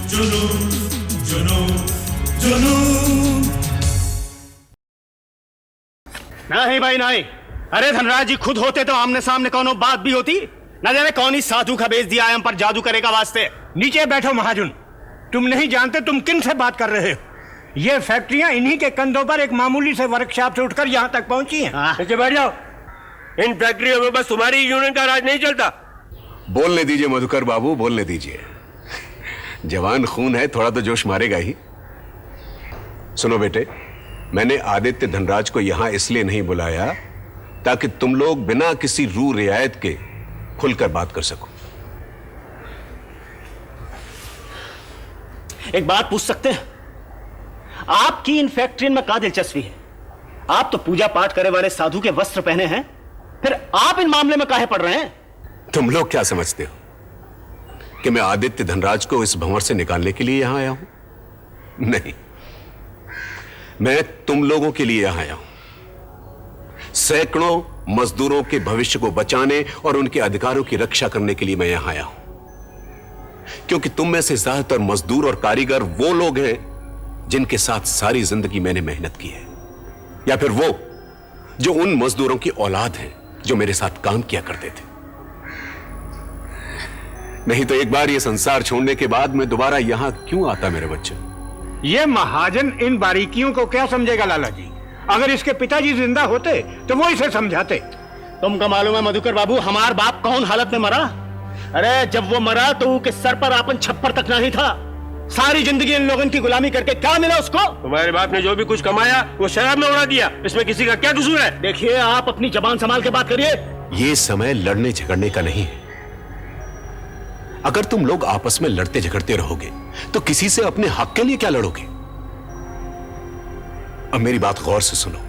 जुनून जुनून जुनून। नहीं भाई नहीं। अरे धनराज जी खुद होते तो आमने सामने कोनो बात भी होती। न जाने कौन ही साधु का बेच दिया है हम पर जादू करेगा वास्ते। नीचे बैठो महाजन, तुम नहीं जानते तुम किन से बात कर रहे हो। ये फैक्ट्रियां इन्हीं के कंधों पर एक मामूली से वर्कशॉप से उठकर यहाँ तक पहुंची हैं। नीचे बैठ जाओ। इन फैक्ट्रियों में बस तुम्हारी यूनियन का राज नहीं चलता। बोलने दीजिए मधुकर बाबू, बोलने दीजिए। जवान खून है, थोड़ा तो जोश मारेगा ही। सुनो बेटे, मैंने आदित्य धनराज को यहां इसलिए नहीं बुलाया ताकि तुम लोग बिना किसी रू रियायत के खुलकर बात कर सको। एक बात पूछ सकते हैं, आपकी इन फैक्ट्री में क्या दिलचस्पी है? आप तो पूजा पाठ करे वाले साधु के वस्त्र पहने हैं, फिर आप इन मामले में काहे पड़ रहे हैं? तुम लोग क्या समझते हो कि मैं आदित्य धनराज को इस भंवर से निकालने के लिए यहां आया हूं? नहीं, मैं तुम लोगों के लिए यहां आया हूं। सैकड़ों मजदूरों के भविष्य को बचाने और उनके अधिकारों की रक्षा करने के लिए मैं यहां आया हूं। क्योंकि तुम में से ज्यादातर मजदूर और कारीगर वो लोग हैं जिनके साथ सारी जिंदगी मैंने मेहनत की है, या फिर वो जो उन मजदूरों की औलाद हैं जो मेरे साथ काम किया करते थे। नहीं तो एक बार ये संसार छोड़ने के बाद मैं दोबारा यहां क्यों आता मेरे बच्चे? ये महाजन इन बारीकियों को क्या समझेगा लाला जी? अगर इसके पिताजी जिंदा होते तो वो इसे समझाते। तुमको मालूम है मधुकर बाबू, हमार बाप कौन हालत में मरा? अरे जब वो मरा तो उसके सर पर आपन छप्पर तक नहीं था। सारी जिंदगी इन लोगों की गुलामी करके क्या मिला उसको? तुम्हारे बाप ने जो भी कुछ कमाया वो शराब में उड़ा दिया। इसमें किसी का क्या कसूर है? देखिए, आप अपनी जबान संभाल के बात करिए। ये समय लड़ने झगड़ने का नहीं है। अगर तुम लोग आपस में लड़ते झगड़ते रहोगे तो किसी से अपने हक के लिए क्या लड़ोगे? अब मेरी बात गौर से सुनो।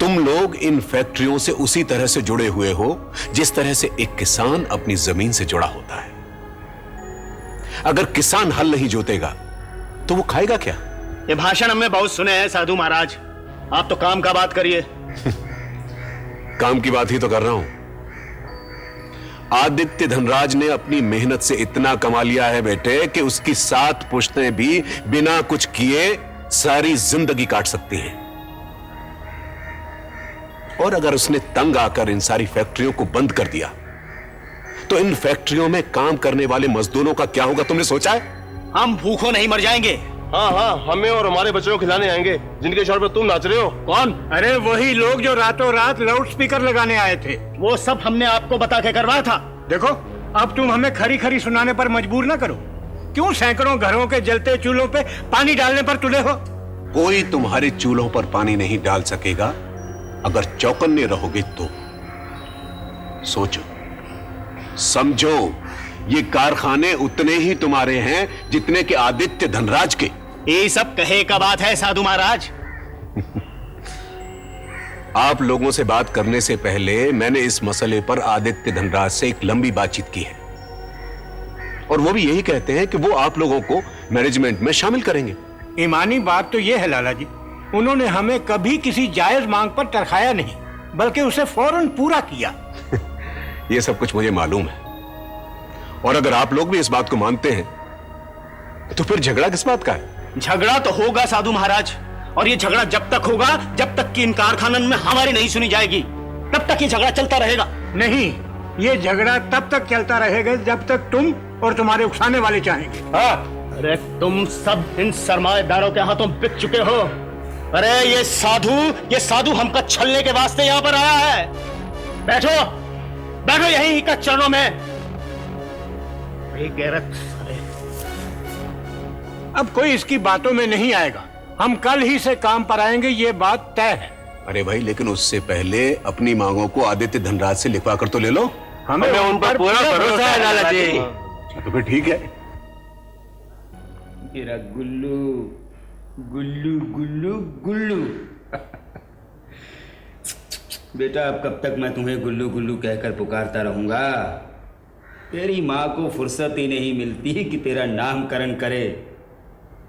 तुम लोग इन फैक्ट्रियों से उसी तरह से जुड़े हुए हो जिस तरह से एक किसान अपनी जमीन से जुड़ा होता है। अगर किसान हल नहीं जोतेगा तो वो खाएगा क्या? ये भाषण हमने बहुत सुने हैं साधु महाराज, आप तो काम का बात करिए। काम की बात ही तो कर रहा हूं। आदित्य धनराज ने अपनी मेहनत से इतना कमा लिया है बेटे कि उसकी 7 पुश्तें भी बिना कुछ किए सारी जिंदगी काट सकती हैं। और अगर उसने तंग आकर इन सारी फैक्ट्रियों को बंद कर दिया तो इन फैक्ट्रियों में काम करने वाले मजदूरों का क्या होगा? तुमने सोचा है? हम भूखों नहीं मर जाएंगे। हाँ हाँ, हमें और हमारे बच्चों को खिलाने आएंगे जिनके शोर पर तुम नाच रहे हो। कौन? अरे वही लोग जो रातों रात लाउड स्पीकर लगाने आए थे। वो सब हमने आपको बता के करवाया था। देखो, अब तुम हमें खरी खरी सुनाने पर मजबूर ना करो। क्यों सैकड़ों घरों के जलते चूल्हों पे पानी डालने पर तुले हो? कोई तुम्हारे चूल्हों पर पानी नहीं डाल सकेगा अगर चौकन्ने रहोगे तो। सोचो, समझो, ये कारखाने उतने ही तुम्हारे हैं जितने के आदित्य धनराज के। ये सब कहे का बात है साधु महाराज। आप लोगों से बात करने से पहले मैंने इस मसले पर आदित्य धनराज से एक लंबी बातचीत की है और वो भी यही कहते हैं कि वो आप लोगों को मैनेजमेंट में शामिल करेंगे। ईमानी बात तो ये है लाला जी, उन्होंने हमें कभी किसी जायज मांग पर तरखाया नहीं, बल्कि उसे फौरन पूरा किया। ये सब कुछ मुझे मालूम है, और अगर आप लोग भी इस बात को मानते हैं तो फिर झगड़ा किस बात का है? झगड़ा तो होगा साधु महाराज, और ये झगड़ा जब तक होगा जब तक कि इन कारखानों में हमारी नहीं सुनी जाएगी, तब तक ये झगड़ा चलता रहेगा। नहीं, ये झगड़ा तब तक चलता रहेगा जब तक तुम और तुम्हारे उकसाने वाले चाहेंगे। हाँ, अरे तुम सब इन सरमाएदारों के हाथों बिक चुके हो। अरे ये साधु हमका छलने के वास्ते यहाँ पर आया है। बैठो बैठो यहीं का चरणों में। गैरत। अब कोई इसकी बातों में नहीं आएगा, हम कल ही से काम पर आएंगे, ये बात तय है। अरे भाई, लेकिन उससे पहले अपनी मांगों को आदित्य धनराज से लिखवा कर तो ले लो। हमें उन पर पूरा भरोसा है लाला जी। तो फिर ठीक है। मेरा गुल्लू गुल्लू गुल्लू गुल्लू। बेटा, अब कब तक मैं तुम्हें गुल्लू गुल्लू कहकर पुकारता रहूंगा? तेरी माँ को फुर्सत ही नहीं मिलती कि तेरा नामकरण करे,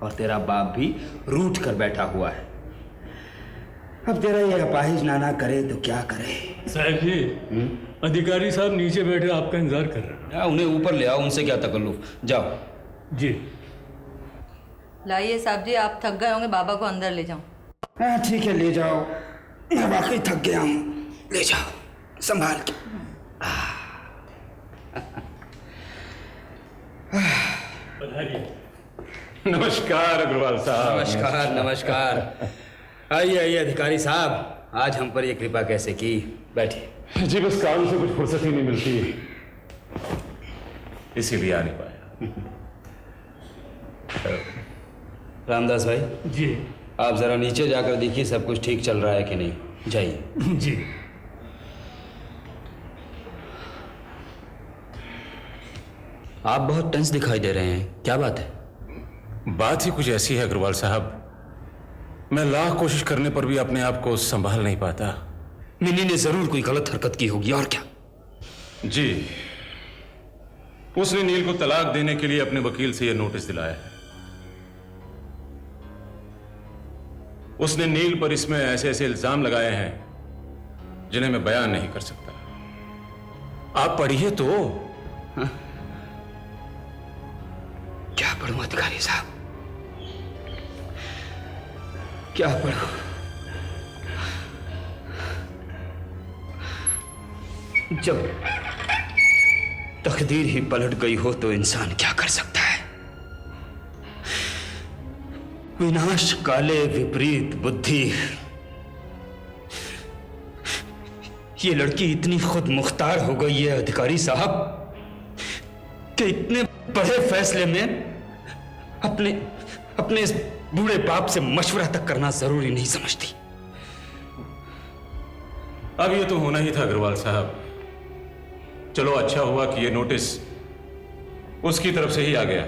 और तेरा बाप भी रूठ कर बैठा हुआ है। अब तेरा ये अपाहिज नाना करे तो क्या करे? साहब जी, अधिकारी साहब नीचे बैठे आपका इंतजार कर रहे हैं। उन्हें ऊपर ले आओ, उनसे क्या तकल्लुफ। जाओ जी। लाइए साहब जी, आप थक गए होंगे, बाबा को अंदर ले जाओ। हाँ ठीक है, ले जाओ। मैं वाकई थक गया हूँ, ले जाओ संभाल के। नमस्कार अग्रवाल साहब। नमस्कार नमस्कार। आइए आइए अधिकारी साहब, आज हम पर ये कृपा कैसे की? बैठिए। जी बस काम से कुछ फुर्सत ही नहीं मिलती, इसीलिए आ नहीं पाया। रामदास भाई जी। आप जरा नीचे जाकर देखिए सब कुछ ठीक चल रहा है कि नहीं। जाइए। जी। आप बहुत टेंस दिखाई दे रहे हैं, क्या बात है? बात ही कुछ ऐसी है अग्रवाल साहब, मैं लाख कोशिश करने पर भी अपने आप को संभाल नहीं पाता। मिनी ने जरूर कोई गलत हरकत की होगी, और क्या? जी, उसने नील को तलाक देने के लिए अपने वकील से यह नोटिस दिलाया है। उसने नील पर इसमें ऐसे ऐसे इल्जाम लगाए हैं जिन्हें मैं बयान नहीं कर सकता। आप पढ़िए तो। हाँ? क्या पढ़ूं अधिकारी साहब, क्या पढ़ूं? जब तकदीर ही पलट गई हो तो इंसान क्या कर सकता है? विनाश काले विपरीत बुद्धि। ये लड़की इतनी खुद मुख्तार हो गई है अधिकारी साहब कि इतने बड़े फैसले में अपने इस बूढ़े बाप से मशवरा तक करना जरूरी नहीं समझती। अब ये तो होना ही था अग्रवाल साहब। चलो अच्छा हुआ कि ये नोटिस उसकी तरफ से ही आ गया।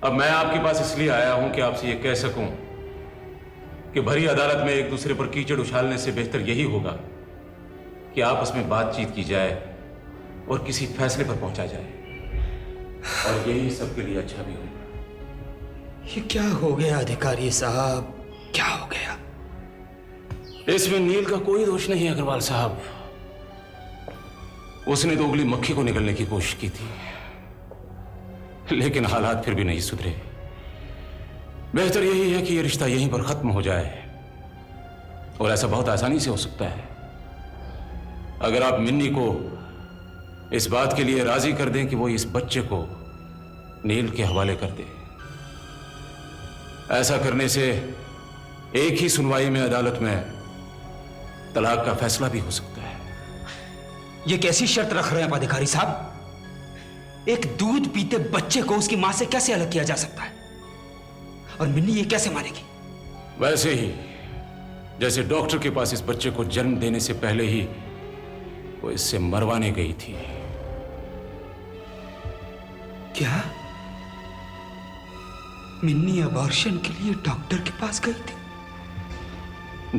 अब मैं आपके पास इसलिए आया हूं कि आपसे ये कह सकूं कि भरी अदालत में एक दूसरे पर कीचड़ उछालने से बेहतर यही होगा कि आपस में बातचीत की जाए और किसी फैसले पर पहुंचा जाए, और यही सबके लिए अच्छा भी होगा। ये क्या हो गया अधिकारी साहब, क्या हो गया? इसमें नील का कोई दोष नहीं है अग्रवाल साहब। उसने तो उगली मक्खी को निकलने की कोशिश की थी, लेकिन हालात फिर भी नहीं सुधरे। बेहतर यही है कि यह रिश्ता यहीं पर खत्म हो जाए, और ऐसा बहुत आसानी से हो सकता है अगर आप मिन्नी को इस बात के लिए राजी कर दें कि वो इस बच्चे को नील के हवाले कर दे। ऐसा करने से एक ही सुनवाई में अदालत में तलाक का फैसला भी हो सकता है। ये कैसी शर्त रख रहे हैं आप अधिकारी साहब? एक दूध पीते बच्चे को उसकी मां से कैसे अलग किया जा सकता है? और मिन्नी ये कैसे मानेगी? वैसे ही जैसे डॉक्टर के पास इस बच्चे को जन्म देने से पहले ही वो इससे मरवाने गई थी। क्या मिन्नी अबॉर्शन के लिए डॉक्टर के पास गई थी?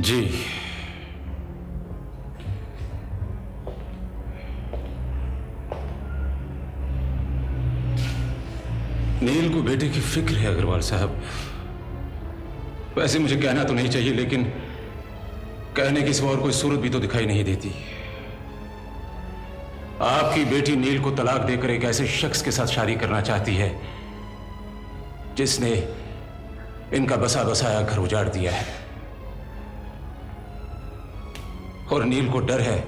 जी। नील को बेटे की फिक्र है अग्रवाल साहब। वैसे मुझे कहना तो नहीं चाहिए, लेकिन कहने की सिवा और कोई सूरत भी तो दिखाई नहीं देती। आपकी बेटी नील को तलाक देकर एक ऐसे शख्स के साथ शादी करना चाहती है जिसने इनका बसा बसाया घर उजाड़ दिया है, और नील को डर है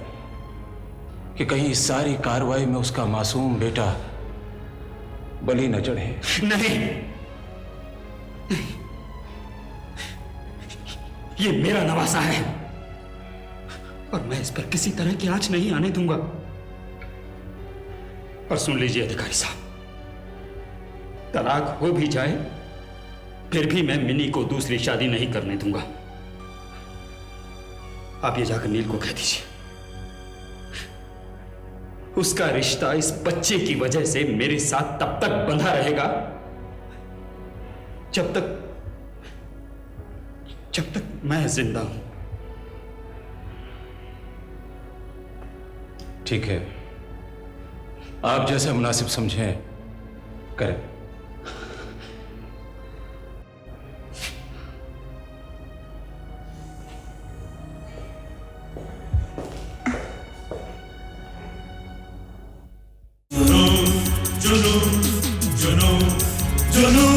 कि कहीं इस सारी कार्रवाई में उसका मासूम बेटा बलि न चढ़े। नहीं, ये मेरा नवासा है और मैं इस पर किसी तरह की आंच नहीं आने दूंगा। और सुन लीजिए अधिकारी साहब, तलाक हो भी जाए फिर भी मैं मिनी को दूसरी शादी नहीं करने दूंगा। आप ये जाकर नील को कह दीजिए, उसका रिश्ता इस बच्चे की वजह से मेरे साथ तब तक बंधा रहेगा जब तक मैं जिंदा हूं। ठीक है, आप जैसा मुनासिब समझें करें। जुनून जुनून